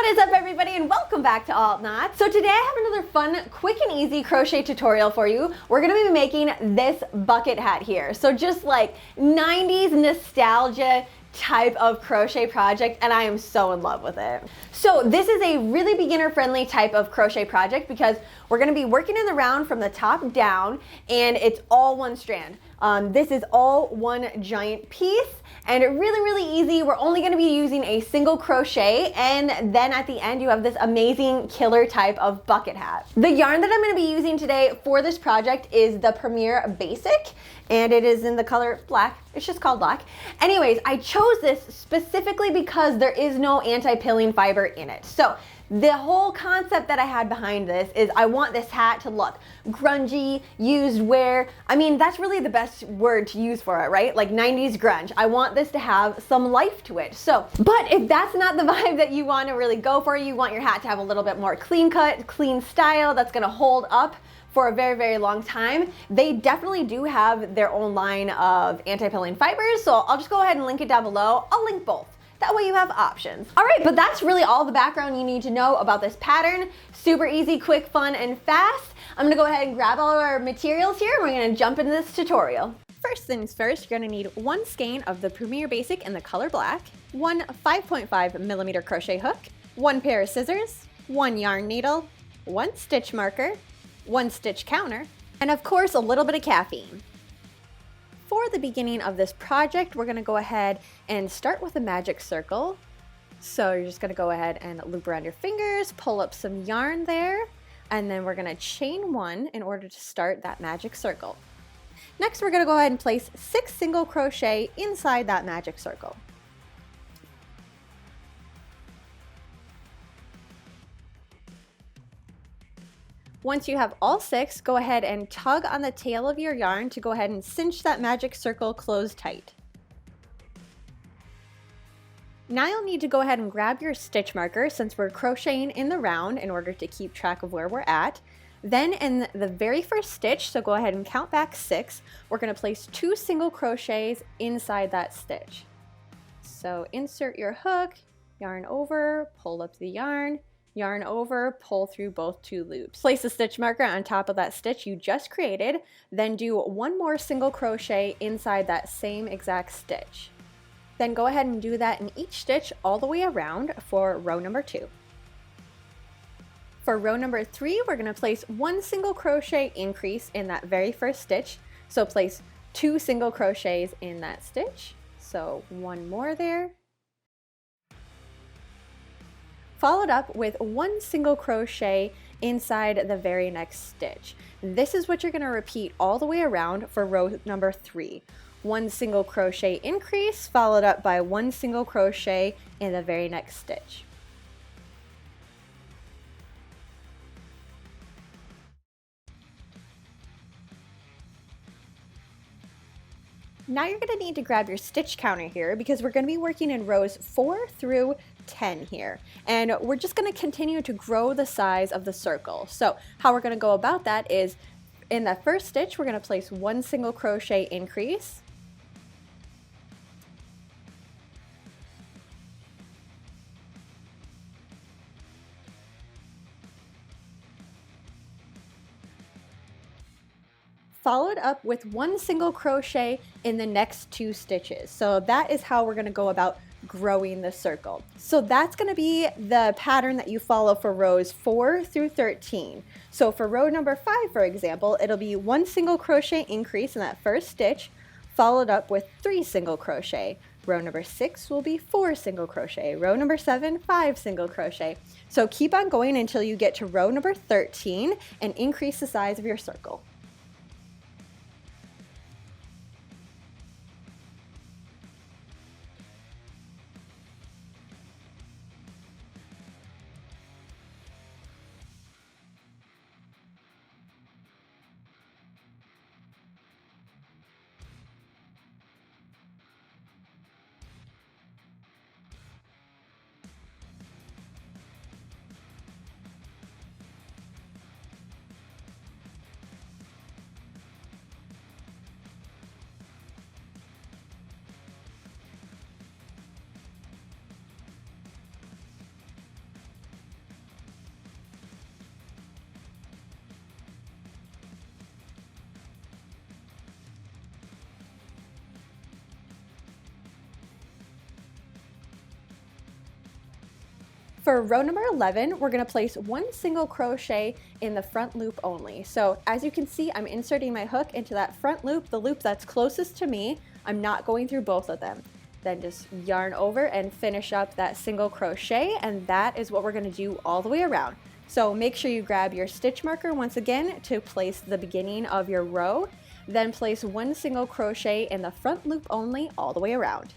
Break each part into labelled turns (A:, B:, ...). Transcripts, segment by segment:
A: What is up, everybody, and welcome back to Altknots. So today I have another fun, quick and easy crochet tutorial for you. We're gonna be making this bucket hat here. So just like 90s nostalgia type of crochet project, and I am so in love with it. So this is a really beginner friendly type of crochet project because we're going to be working in the round from the top down, and it's all one strand. This is all one giant piece, and really easy. We're only going to be using a single crochet, and then at the end you have this amazing killer type of bucket hat. The yarn that I'm going to be using today for this project is the Premier Basic, and it is in the color black. It's just called black. Anyways, I chose this specifically because there is no anti-pilling fiber in it. So the whole concept that I had behind this is I want this hat to look grungy, used wear. I mean, that's really the best word to use for it, right? Like 90s grunge. I want this to have some life to it. So, but if that's not the vibe that you want to really go for, you want your hat to have a little bit more clean cut, clean style that's going to hold up for a very long time, they definitely do have their own line of anti-pilling fibers. So I'll just go ahead and link it down below. I'll link both. That way you have options. All right, but that's really all the background you need to know about this pattern. Super easy, quick, fun, and fast. I'm gonna go ahead and grab all our materials here, and we're gonna jump into this tutorial. First things first, you're gonna need one skein of the Premier Basic in the color black, one 5.5mm crochet hook, one pair of scissors, one yarn needle, one stitch marker, one stitch counter, and of course a little bit of caffeine. For the beginning of this project, we're gonna go ahead and start with a magic circle. So you're just gonna go ahead and loop around your fingers, pull up some yarn there, and then we're gonna chain one in order to start that magic circle. Next, we're gonna go ahead and place 6 single crochet inside that magic circle. Once you have all 6, go ahead and tug on the tail of your yarn to go ahead and cinch that magic circle closed tight. Now you'll need to go ahead and grab your stitch marker since we're crocheting in the round in order to keep track of where we're at. Then in the very first stitch, so go ahead and count back 6, we're going to place 2 single crochets inside that stitch. So insert your hook, yarn over, pull up the yarn over, pull through both 2 loops. Place a stitch marker on top of that stitch you just created, then do 1 more single crochet inside that same exact stitch. Then go ahead and do that in each stitch all the way around for row number 2. For row number 3, we're going to place 1 single crochet increase in that very first stitch. So place 2 single crochets in that stitch. So 1 more there. Followed up with 1 single crochet inside the very next stitch. This is what you're going to repeat all the way around for row number 3. 1 single crochet increase followed up by 1 single crochet in the very next stitch. Now you're going to need to grab your stitch counter here because we're going to be working in rows 4 through 10 here, and we're just going to continue to grow the size of the circle. So how we're going to go about that is in that first stitch we're going to place 1 single crochet increase, followed up with 1 single crochet in the next 2 stitches. So that is how we're going to go about growing the circle. So that's going to be the pattern that you follow for rows 4 through 13. So for row number 5, for example, it'll be 1 single crochet increase in that first stitch, followed up with 3 single crochet. Row number 6 will be 4 single crochet. Row number 7, 5 single crochet. So keep on going until you get to row number 13 and increase the size of your circle. For row number 11, we're going to place one single crochet in the front loop only. So as you can see, I'm inserting my hook into that front loop, the loop that's closest to me. I'm not going through both of them. Then just yarn over and finish up that single crochet, and that is what we're going to do all the way around. So make sure you grab your stitch marker once again to place the beginning of your row, then place one single crochet in the front loop only all the way around.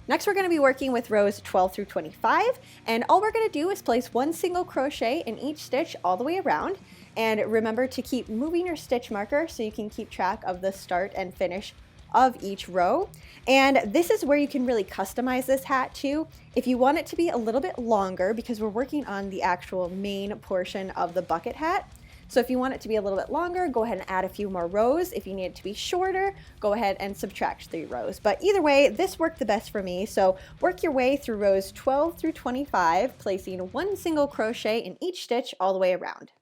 A: Next, we're going to be working with rows 12 through 25, and all we're going to do is place one single crochet in each stitch all the way around. And remember to keep moving your stitch marker so you can keep track of the start and finish of each row. And this is where you can really customize this hat too. If you want it to be a little bit longer, because we're working on the actual main portion of the bucket hat, so if you want it to be a little bit longer, go ahead and add a few more rows. If you need it to be shorter, go ahead and subtract 3 rows. But either way, this worked the best for me. So work your way through rows 12 through 25, placing one single crochet in each stitch all the way around.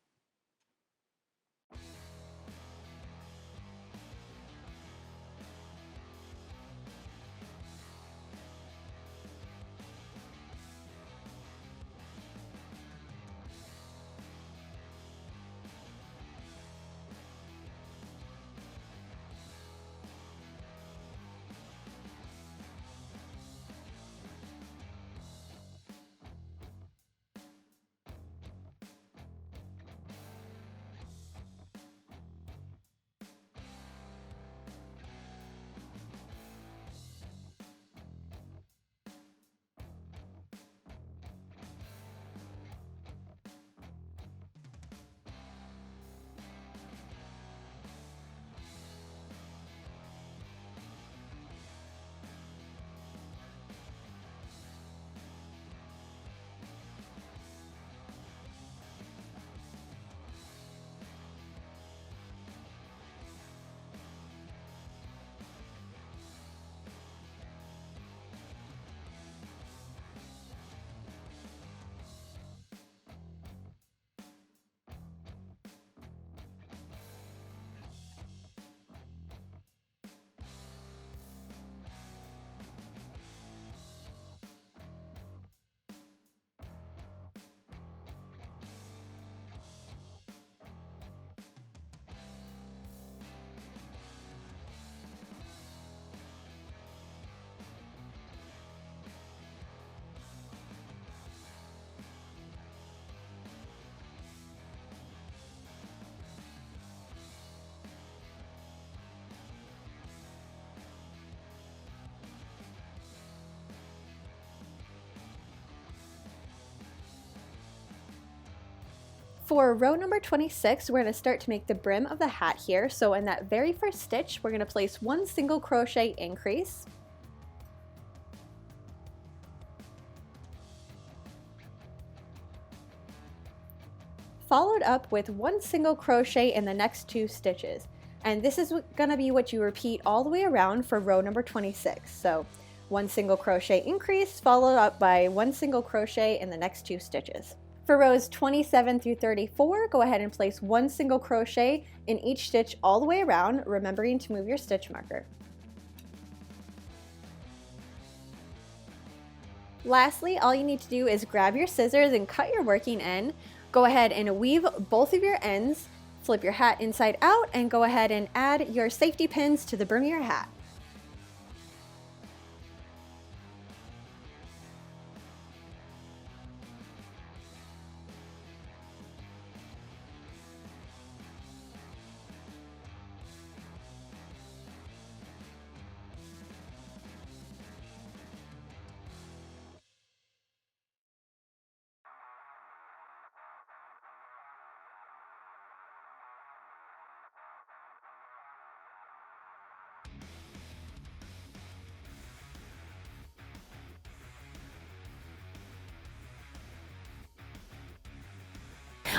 A: For row number 26, we're going to start to make the brim of the hat here. So in that very first stitch, we're going to place one single crochet increase. Followed up with one single crochet in the next 2 stitches. And this is going to be what you repeat all the way around for row number 26. So one single crochet increase followed up by one single crochet in the next 2 stitches. For rows 27 through 34, go ahead and place one single crochet in each stitch all the way around, remembering to move your stitch marker. Lastly, all you need to do is grab your scissors and cut your working end. Go ahead and weave both of your ends, flip your hat inside out, and go ahead and add your safety pins to the brim of your hat.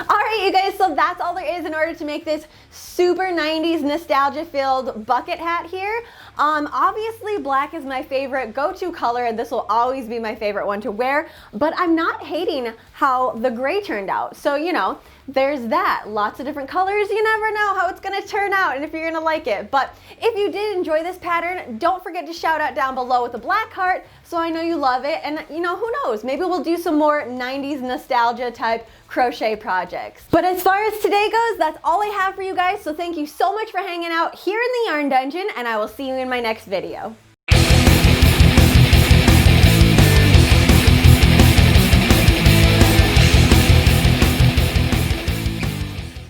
A: All right, you guys, so that's all there is in order to make this super 90s nostalgia filled bucket hat here. Obviously black is my favorite go-to color and this will always be my favorite one to wear, but I'm not hating how the gray turned out. So, you know, there's that. Lots of different colors. You never know how it's gonna turn out and if you're gonna like it. But if you did enjoy this pattern, don't forget to shout out down below with a black heart so I know you love it. And you know, who knows, maybe we'll do some more 90s nostalgia type crochet projects. But as far as today goes, that's all I have for you guys. So thank you so much for hanging out here in the Yarn Dungeon and I will see you in my next video.